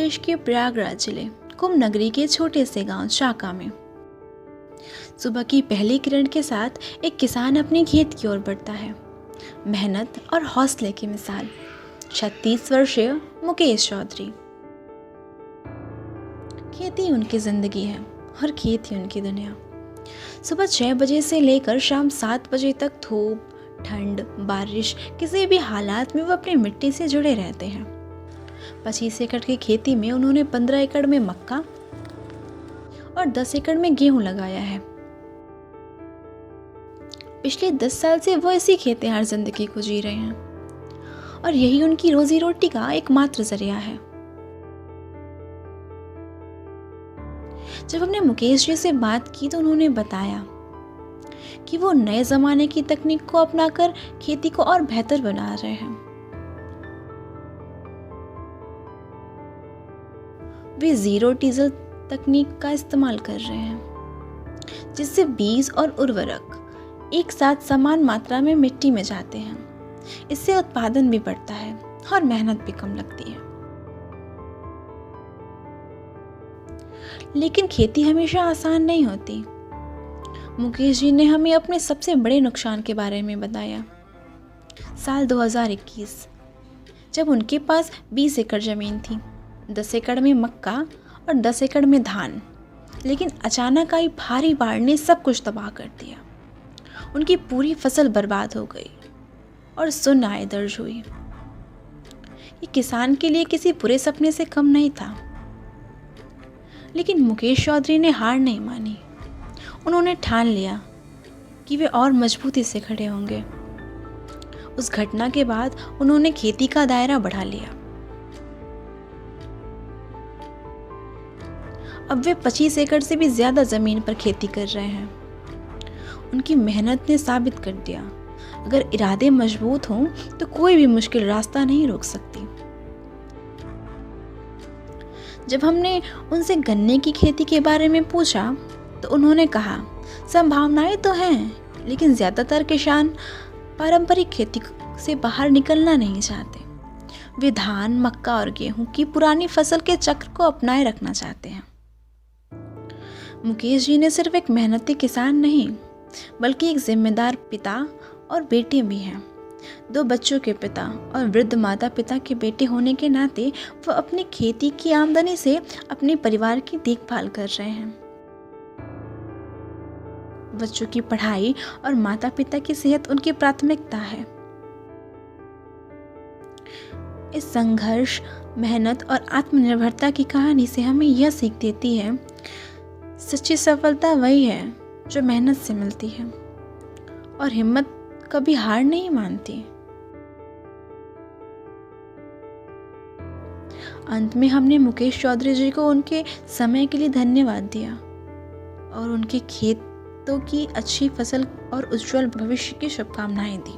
प्रदेश के प्रयागराज जिले कुंभ नगरी के छोटे से गांव चाका में सुबह की पहली किरण के साथ एक किसान अपने खेत की ओर बढ़ता है। मेहनत और हौसले की मिसाल 36 वर्षीय मुकेश चौधरी। खेती उनकी जिंदगी है और खेत ही उनकी दुनिया। सुबह 6 बजे से लेकर शाम 7 बजे तक धूप, ठंड, बारिश, किसी भी हालात में वो अपनी मिट्टी से जुड़े रहते हैं। 25 एकड़ की खेती में उन्होंने 15 एकड़ में मक्का और 10 एकड़ में गेहूं लगाया है। पिछले 10 साल से वो इसी खेतिहार जिंदगी को जी रहे हैं और यही उनकी रोजी रोटी का एकमात्र जरिया है। जब हमने मुकेश जी से बात की तो उन्होंने बताया कि वो नए जमाने की तकनीक को अपनाकर खेती को और बेहतर बना रहे हैं। वे जीरो टीजल तकनीक का इस्तेमाल कर रहे हैं, जिससे बीज और उर्वरक एक साथ समान मात्रा में मिट्टी में जाते हैं। इससे उत्पादन भी बढ़ता है और मेहनत भी कम लगती है। लेकिन खेती हमेशा आसान नहीं होती। मुकेश जी ने हमें अपने सबसे बड़े नुकसान के बारे में बताया। साल 2021, जब उनके पास 20 एकड़ जमीन थी, 10 एकड़ में मक्का और 10 एकड़ में धान, लेकिन अचानक आई भारी बाढ़ ने सब कुछ तबाह कर दिया। उनकी पूरी फसल बर्बाद हो गई और शून्य आय दर्ज हुई। ये किसान के लिए किसी बुरे सपने से कम नहीं था। लेकिन मुकेश चौधरी ने हार नहीं मानी। उन्होंने ठान लिया कि वे और मजबूती से खड़े होंगे। उस घटना के बाद उन्होंने खेती का दायरा बढ़ा लिया। अब वे 25 एकड़ से भी ज्यादा जमीन पर खेती कर रहे हैं। उनकी मेहनत ने साबित कर दिया, अगर इरादे मजबूत हों तो कोई भी मुश्किल रास्ता नहीं रोक सकती। जब हमने उनसे गन्ने की खेती के बारे में पूछा तो उन्होंने कहा, संभावनाएं तो हैं, लेकिन ज्यादातर किसान पारंपरिक खेती से बाहर निकलना नहीं चाहते। वे धान, मक्का और गेहूं की पुरानी फसल के चक्र को अपनाए रखना चाहते हैं। मुकेश जी ने सिर्फ एक मेहनती किसान नहीं, बल्कि एक जिम्मेदार पिता और बेटे भी हैं। 2 बच्चों के पिता और वृद्ध माता पिता के बेटे होने के नाते वो अपनी खेती की आमदनी से अपने परिवार की देखभाल कर रहे हैं। बच्चों की पढ़ाई और माता पिता की सेहत उनकी प्राथमिकता है। इस संघर्ष, मेहनत और आत्मनिर्भरता की कहानी से हमें यह सीख देती है, सच्ची सफलता वही है जो मेहनत से मिलती है और हिम्मत कभी हार नहीं मानती। अंत में हमने मुकेश चौधरी जी को उनके समय के लिए धन्यवाद दिया और उनके खेतों की अच्छी फसल और उज्जवल भविष्य की शुभकामनाएं दी।